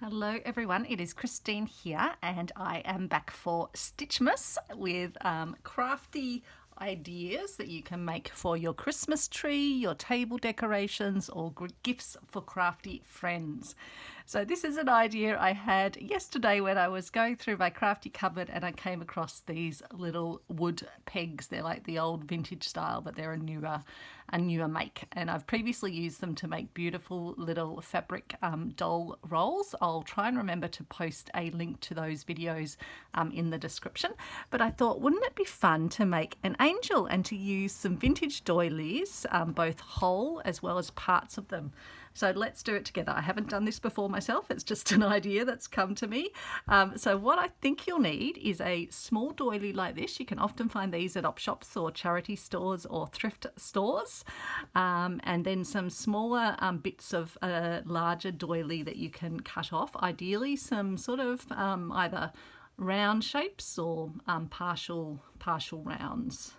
Hello everyone, it is Christine here and I am back for Stitchmas with crafty ideas that you can make for your Christmas tree, your table decorations or gifts for crafty friends. So this is an idea I had yesterday when I was going through my crafty cupboard and I came across these little wood pegs. They're like the old vintage style, but they're a newer make, and I've previously used them to make beautiful little fabric doll rolls. I'll try and remember to post a link to those videos in the description, but I thought, wouldn't it be fun to make an angel and to use some vintage doilies, both whole as well as parts of them. So let's do it together. I haven't done this before myself. It's just an idea that's come to me. So what I think you'll need is a small doily like this. You can often find these at op shops or charity stores or thrift stores. And then some smaller bits of a larger doily that you can cut off. Ideally some sort of either round shapes or partial rounds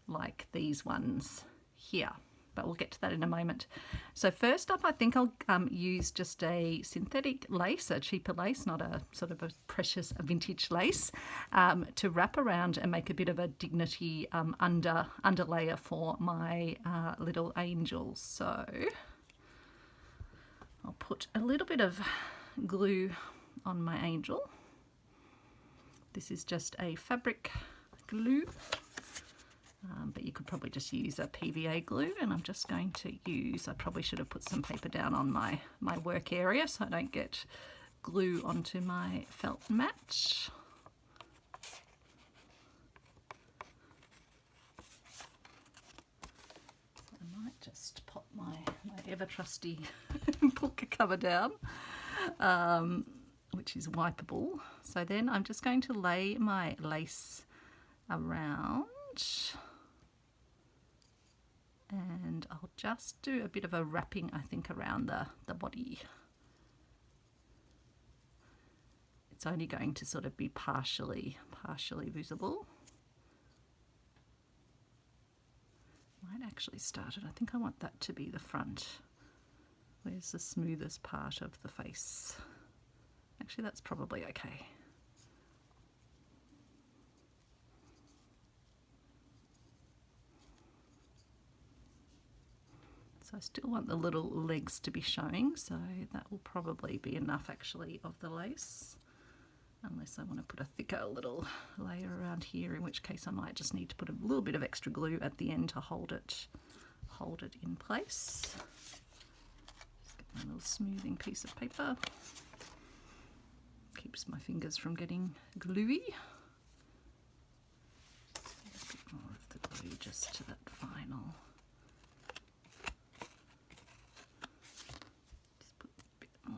like these ones here. But we'll get to that in a moment. So first up, I think I'll use just a synthetic lace, a cheaper lace, not a sort of a precious vintage lace, to wrap around and make a bit of a dignity underlayer for my little angels. So I'll put a little bit of glue on my angel. This is just a fabric glue. But you could probably just use a PVA glue, and I'm just going to use, I probably should have put some paper down on my work area so I don't get glue onto my felt mat. I might just pop my ever trusty book cover down, which is wipeable. So then I'm just going to lay my lace around. And I'll just do a bit of a wrapping, I think, around the body. It's only going to sort of be partially visible. Might actually start it. I think I want that to be the front. Where's the smoothest part of the face? Actually, that's probably okay. So I still want the little legs to be showing, so that will probably be enough actually of the lace, unless I want to put a thicker little layer around here, in which case I might just need to put a little bit of extra glue at the end to hold it in place. Just get my little smoothing piece of paper. Keeps my fingers from getting gluey. A bit more of the glue just to that final.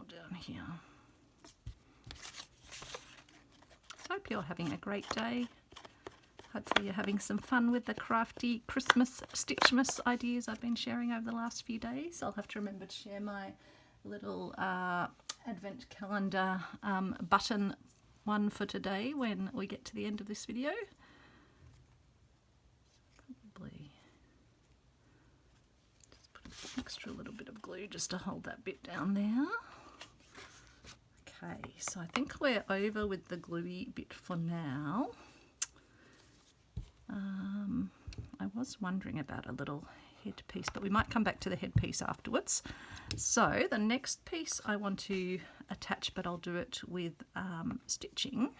Down here. So I hope you're having a great day. Hopefully you're having some fun with the crafty Christmas Stitchmas ideas I've been sharing over the last few days. I'll have to remember to share my little advent calendar button one for today when we get to the end of this video. Probably just put an extra little bit of glue just to hold that bit down there. Okay, so I think we're over with the gluey bit for now. I was wondering about a little headpiece, but we might come back to the headpiece afterwards. So the next piece I want to attach, but I'll do it with stitching,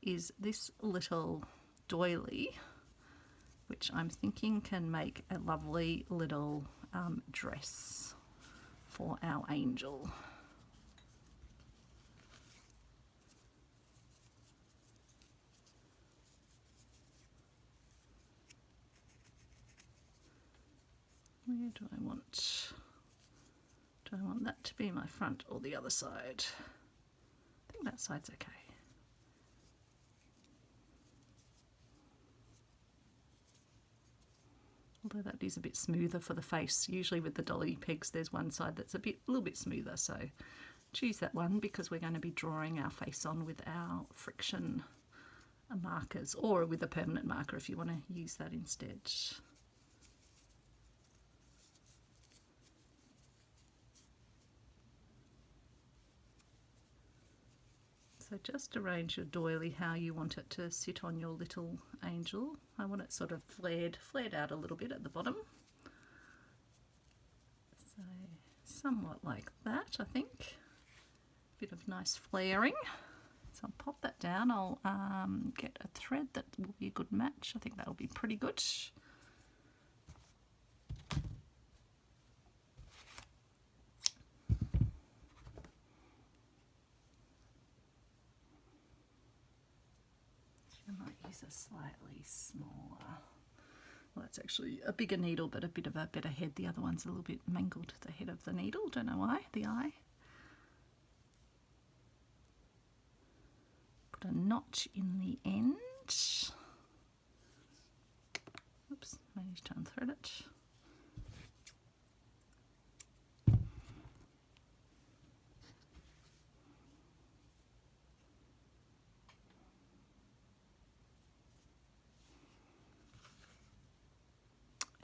is this little doily, which I'm thinking can make a lovely little dress for our angel. Where do I want? Do I want that to be my front or the other side? I think that side's okay. Although that is a bit smoother for the face. Usually with the dolly pegs there's one side that's a little bit smoother, so choose that one because we're going to be drawing our face on with our Frixion markers, or with a permanent marker if you want to use that instead. So just arrange your doily how you want it to sit on your little angel. I want it sort of flared out a little bit at the bottom. So somewhat like that, I think. Bit of nice flaring. So I'll pop that down. I'll get a thread that will be a good match. I think that'll be pretty good. I might use a slightly smaller. Well, that's actually a bigger needle, but a bit of a better head. The other one's a little bit mangled, the head of the needle. Don't know why, the eye. Put a notch in the end. Oops, managed to unthread it.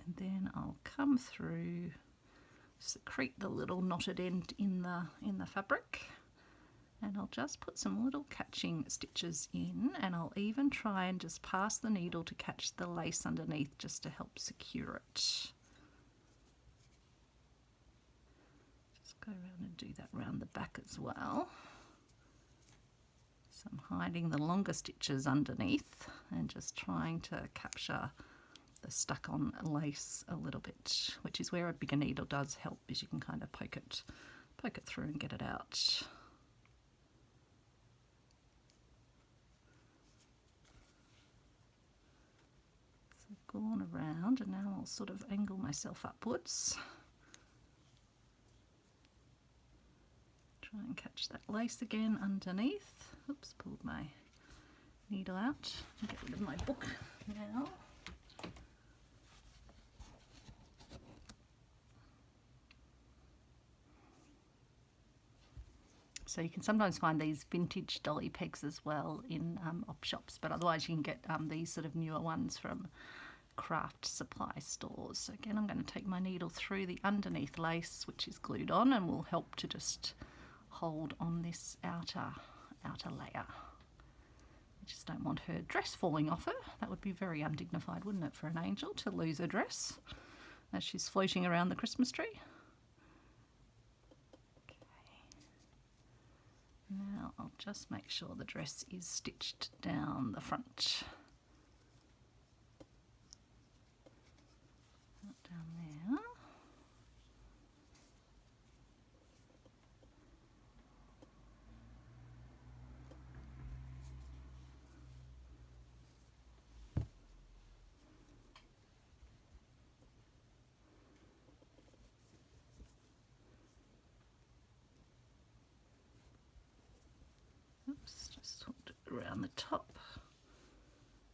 And then I'll come through, secrete the little knotted end in the fabric, and I'll just put some little catching stitches in, and I'll even try and just pass the needle to catch the lace underneath just to help secure it. Just go around and do that round the back as well. So I'm hiding the longer stitches underneath and just trying to capture the stuck on lace a little bit, which is where a bigger needle does help, is you can kind of poke it through and get it out. So I've gone around, and now I'll sort of angle myself upwards. Try and catch that lace again underneath. Oops, pulled my needle out. Get rid of my book now. So you can sometimes find these vintage dolly pegs as well in op shops, but otherwise you can get these sort of newer ones from craft supply stores. So again, I'm going to take my needle through the underneath lace, which is glued on, and will help to just hold on this outer layer. I just don't want her dress falling off her. That would be very undignified, wouldn't it, for an angel to lose her dress as she's floating around the Christmas tree. Now I'll just make sure the dress is stitched down the front. Down there. Oops, just hooked it around the top.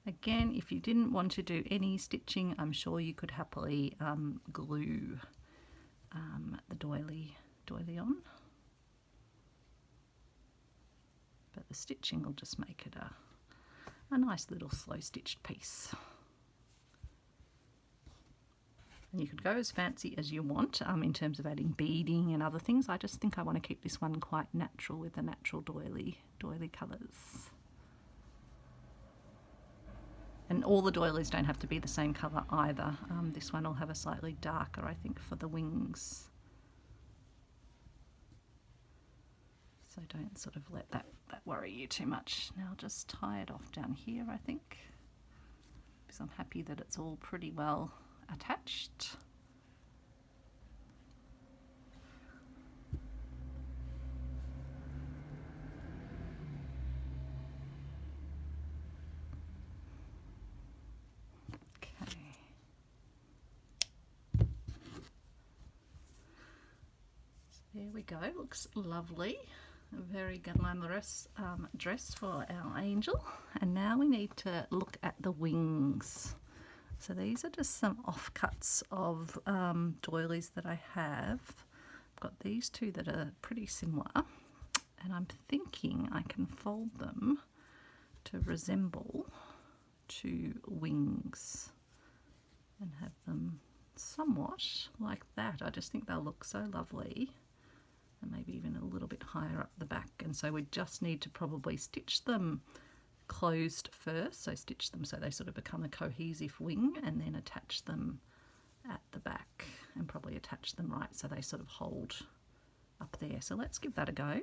Again, if you didn't want to do any stitching, I'm sure you could happily glue the doily on. But the stitching will just make it a nice little slow stitched piece. And you could go as fancy as you want in terms of adding beading and other things. I just think I want to keep this one quite natural with the natural doily colours. And all the doilies don't have to be the same colour either. This one will have a slightly darker, I think, for the wings. So don't sort of let that worry you too much. Now I'll just tie it off down here, I think, because I'm happy that it's all pretty well attached. Okay. So there we go, looks lovely. A very glamorous dress for our angel. And now we need to look at the wings. So these are just some offcuts of doilies that I have. I've got these two that are pretty similar, and I'm thinking I can fold them to resemble two wings and have them somewhat like that. I just think they'll look so lovely, and maybe even a little bit higher up the back and so we just need to probably stitch them closed first, so stitch them so they sort of become a cohesive wing, and then attach them at the back, and probably attach them right so they sort of hold up there. So let's give that a go.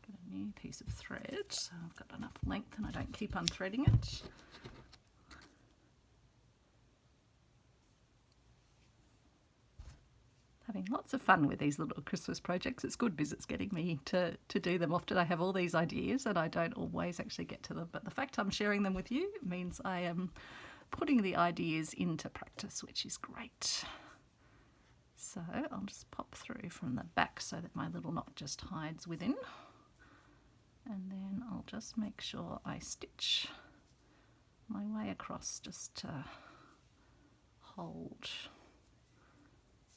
Got a new piece of thread, so I've got enough length and I don't keep unthreading it. Having lots of fun with these little Christmas projects. It's good because it's getting me to do them. Often I have all these ideas and I don't always actually get to them, but the fact I'm sharing them with you means I am putting the ideas into practice, which is great. So I'll just pop through from the back so that my little knot just hides within, and then I'll just make sure I stitch my way across just to hold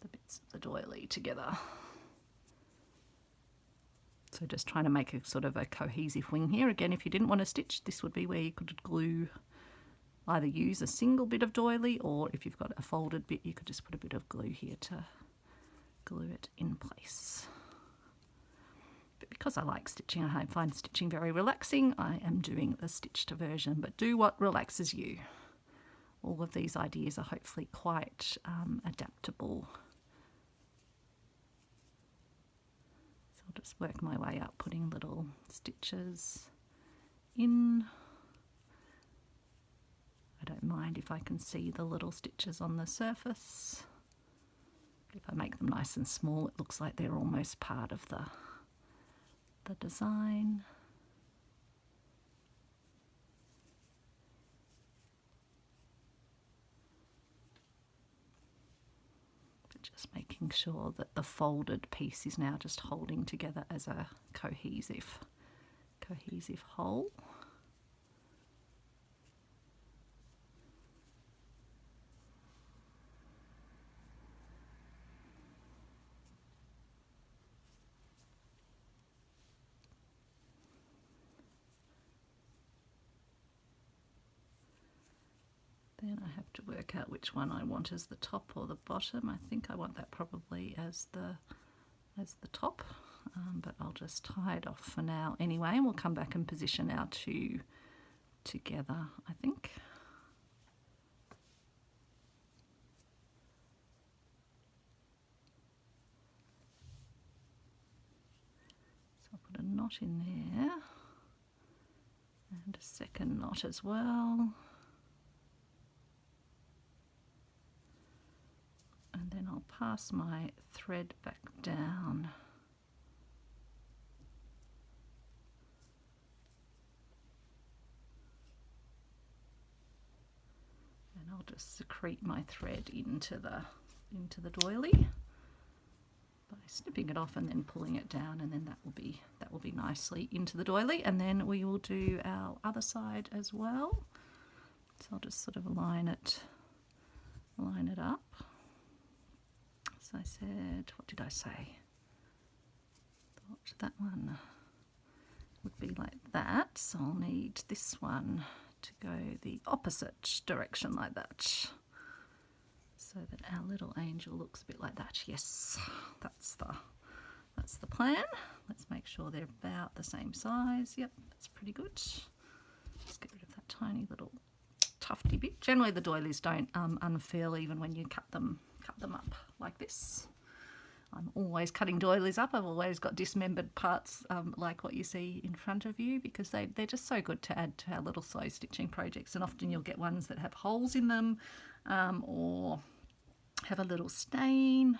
the bits of the doily together. So just trying to make a sort of a cohesive wing here. Again, if you didn't want to stitch, this would be where you could glue, either use a single bit of doily, or if you've got a folded bit, you could just put a bit of glue here to glue it in place. But because I like stitching, I find stitching very relaxing, I am doing the stitched version, but do what relaxes you. All of these ideas are hopefully quite adaptable. I'll just work my way up, putting little stitches in. I don't mind if I can see the little stitches on the surface. If I make them nice and small, it looks like they're almost part of the design. Just making sure that the folded piece is now just holding together as a cohesive whole. Then I have to work out which one I want as the top or the bottom. I think I want that probably as the top, but I'll just tie it off for now anyway, and we'll come back and position our two together, I think. So I'll put a knot in there, and a second knot as well. And then I'll pass my thread back down. And I'll just secrete my thread into the doily by snipping it off and then pulling it down, and then that will be nicely into the doily. And then we will do our other side as well. So I'll just sort of line it up. I said, what did I say? Thought that one would be like that, so I'll need this one to go the opposite direction like that, so that our little angel looks a bit like that. Yes, that's the plan. Let's make sure they're about the same size. Yep, that's pretty good. Just get rid of that tiny little tufty bit. Generally the doilies don't unfurl even when you cut them up like this. I'm always cutting doilies up. I've always got dismembered parts like what you see in front of you, because they're just so good to add to our little slow stitching projects. And often you'll get ones that have holes in them or have a little stain,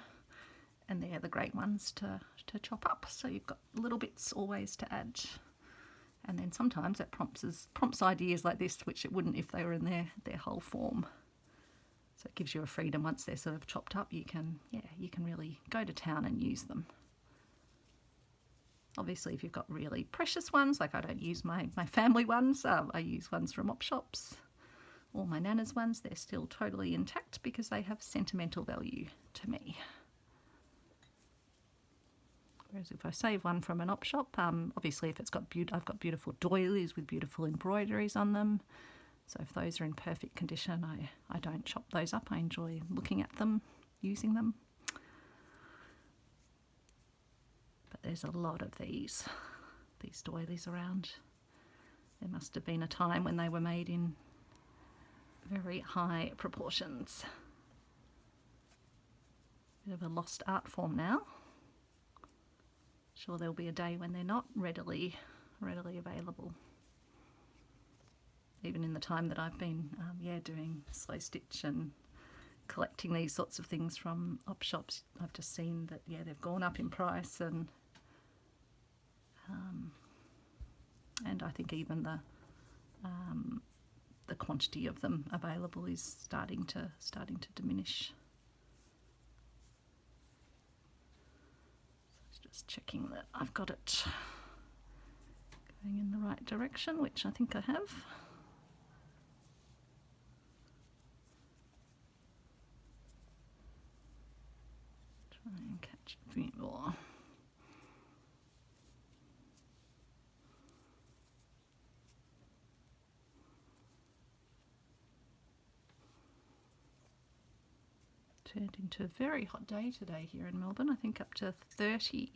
and they're the great ones to chop up. So you've got little bits always to add. And then sometimes that prompts ideas like this, which it wouldn't if they were in their whole form. So it gives you a freedom. Once they're sort of chopped up, you can really go to town and use them. Obviously, if you've got really precious ones, like I don't use my family ones, I use ones from op shops. All my Nana's ones, they're still totally intact because they have sentimental value to me. Whereas if I save one from an op shop, obviously if it's got I've got beautiful doilies with beautiful embroideries on them. So if those are in perfect condition, I don't chop those up. I enjoy looking at them, using them. there's a lot of these doilies around. There must have been a time when they were made in very high proportions. Bit of a lost art form now. Sure, there'll be a day when they're not readily available. Even in the time that I've been doing slow stitch and collecting these sorts of things from op shops, I've just seen that they've gone up in price, and I think even the quantity of them available is starting to diminish. So just checking that I've got it going in the right direction, which I think I have. Try and catch a few more. Turned into a very hot day today here in Melbourne, I think up to 30.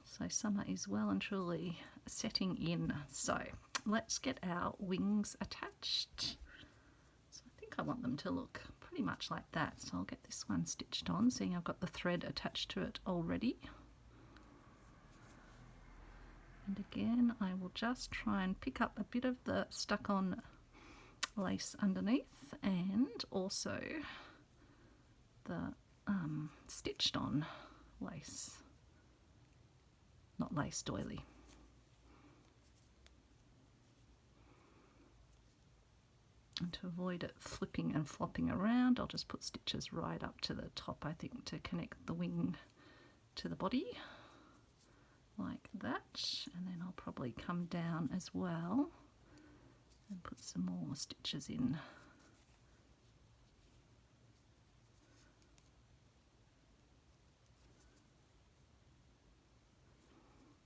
So summer is well and truly setting in. So let's get our wings attached. So I think I want them to look pretty much like that. So I'll get this one stitched on, seeing I've got the thread attached to it already. And again, I will just try and pick up a bit of the stuck on lace underneath, and also the stitched on lace, not lace, doily. And to avoid it flipping and flopping around, I'll just put stitches right up to the top, I think, to connect the wing to the body, like that. And then I'll probably come down as well and put some more stitches in.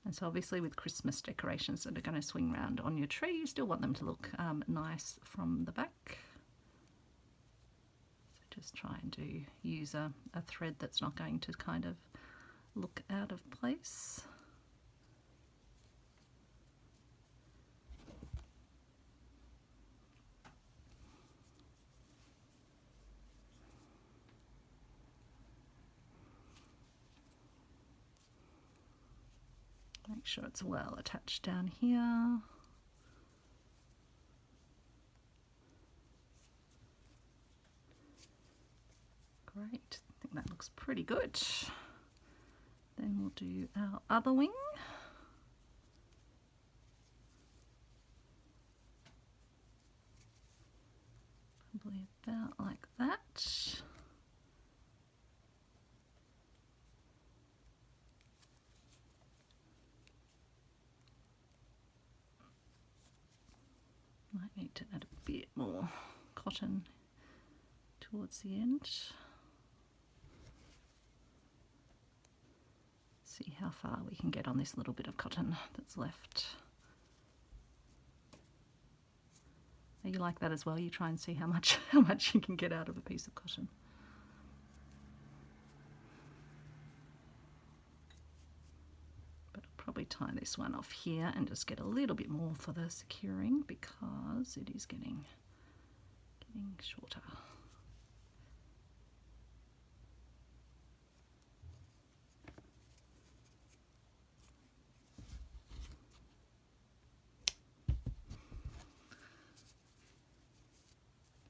And so obviously with Christmas decorations that are going to swing round on your tree, you still want them to look nice from the back. So just try and use a thread that's not going to kind of look out of place. Make sure it's well attached down here. Great, I think that looks pretty good. Then we'll do our other wing. Probably about like that. Might need to add a bit more cotton towards the end. See how far we can get on this little bit of cotton that's left. Are you like that as well? You try and see how much you can get out of a piece of cotton. But I'll probably tie this one off here and just get a little bit more for the securing, because it is getting shorter.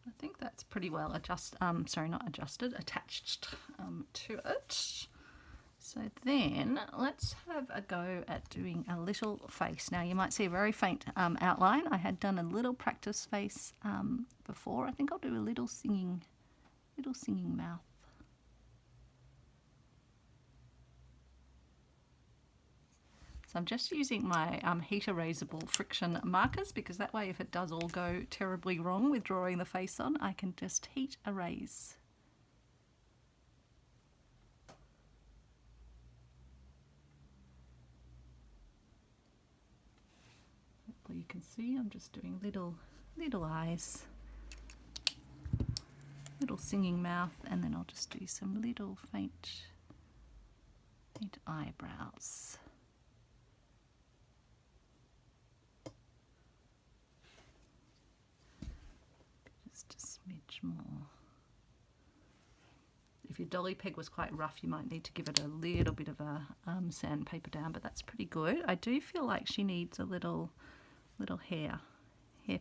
I think that's pretty well attached to it. So then let's have a go at doing a little face. Now you might see a very faint outline. I had done a little practice face before. I think I'll do a little singing mouth. So I'm just using my heat erasable Frixion markers, because that way if it does all go terribly wrong with drawing the face on, I can just heat erase. Hopefully you can see I'm just doing little eyes, little singing mouth, and then I'll just do some little faint need eyebrows. Just a smidge more. If your dolly peg was quite rough, you might need to give it a little bit of a sandpaper down, but that's pretty good. I do feel like she needs a little hair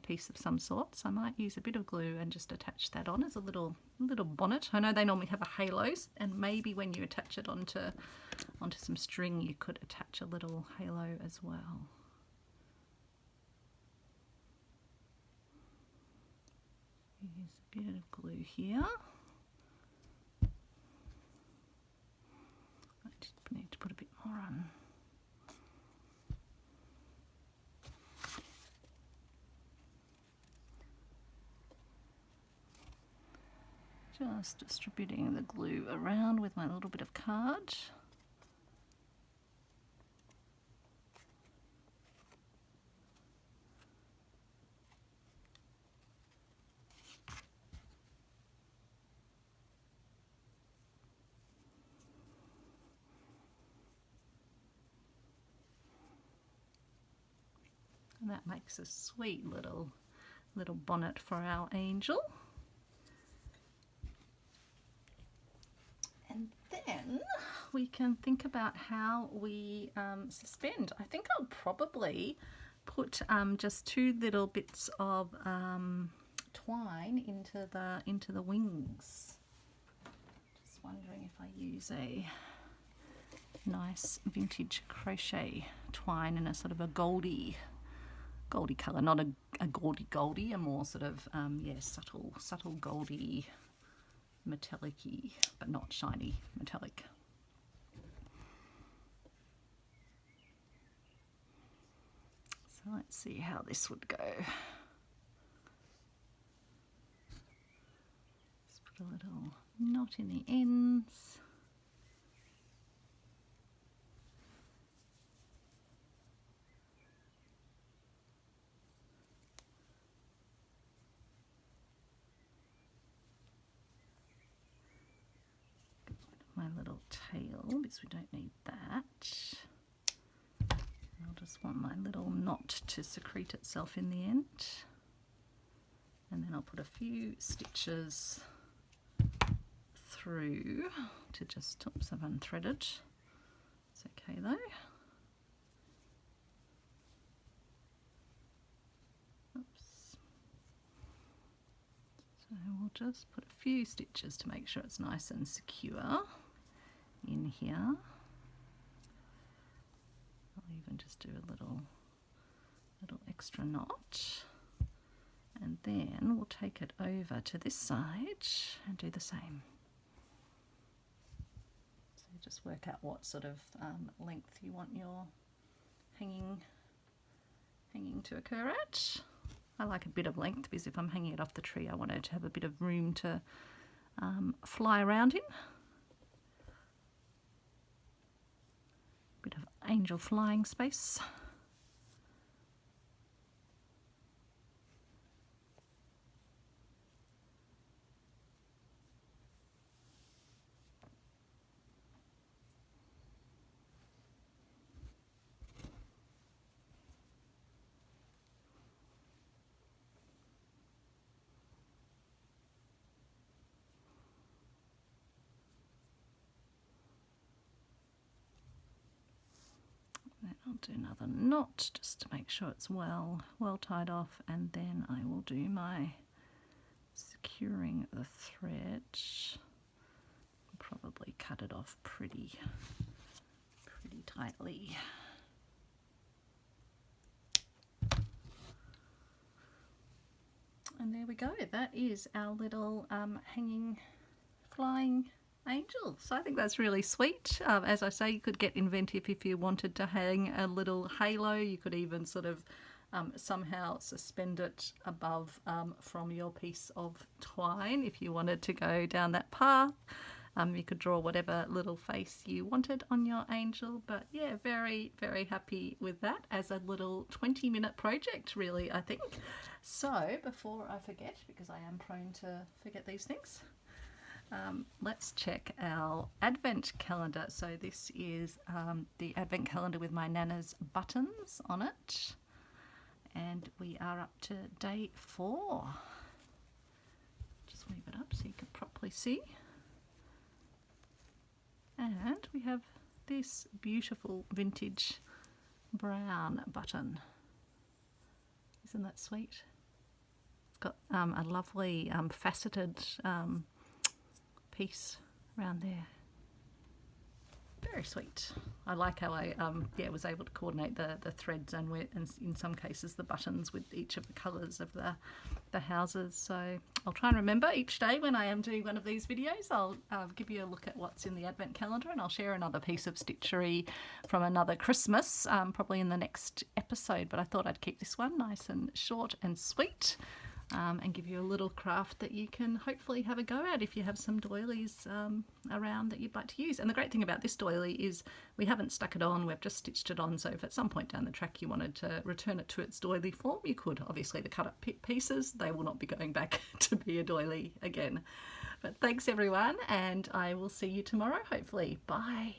piece of some sort, so I might use a bit of glue and just attach that on as a little bonnet. I know they normally have a halo, and maybe when you attach it onto some string, you could attach a little halo as well. Use a bit of glue here. I just need to put a bit more on. Just distributing the glue around with my little bit of card. And that makes a sweet little bonnet for our angel. And then we can think about how we suspend. I think I'll probably put just 2 little bits of twine into the wings. Just wondering if I use a nice vintage crochet twine in a sort of a goldy colour, not a gaudy, a more sort of subtle goldy, metallic-y, but not shiny metallic. So let's see how this would go. Just put a little knot in the ends. My little tail, because we don't need that. I'll just want my little knot to secrete itself in the end. And then I'll put a few stitches through to just, oops, I've unthreaded. It's okay though. Oops. So we'll just put a few stitches to make sure it's nice and secure in here. I'll even just do a little extra knot, and then we'll take it over to this side and do the same. So just work out what sort of length you want your hanging to occur at. I like a bit of length because if I'm hanging it off the tree, I want it to have a bit of room to fly around in. Bit of angel flying space. I'll do another knot just to make sure it's well tied off, and then I will do my securing the thread. Probably cut it off pretty tightly. And there we go. That is our little hanging flying angel. So I think that's really sweet. As I say, you could get inventive if you wanted to hang a little halo. You could even sort of somehow suspend it above from your piece of twine if you wanted to go down that path. You could draw whatever little face you wanted on your angel, but yeah, very, very happy with that as a little 20-minute project, really, I think. So before I forget, because I am prone to forget these things, Let's check our advent calendar. So this is the advent calendar with my Nana's buttons on it. And we are up to day 4. Just move it up so you can properly see. And we have this beautiful vintage brown button. Isn't that sweet? It's got a lovely faceted piece around there. Very sweet. I like how I was able to coordinate the threads and in some cases the buttons with each of the colours of the houses. So I'll try and remember each day when I am doing one of these videos. I'll give you a look at what's in the advent calendar, and I'll share another piece of stitchery from another Christmas probably in the next episode, but I thought I'd keep this one nice and short and sweet. And give you a little craft that you can hopefully have a go at if you have some doilies around that you'd like to use. And the great thing about this doily is we haven't stuck it on, we've just stitched it on, so if at some point down the track you wanted to return it to its doily form, you could. Obviously the cut up pieces, they will not be going back to be a doily again. But thanks everyone, and I will see you tomorrow hopefully. Bye.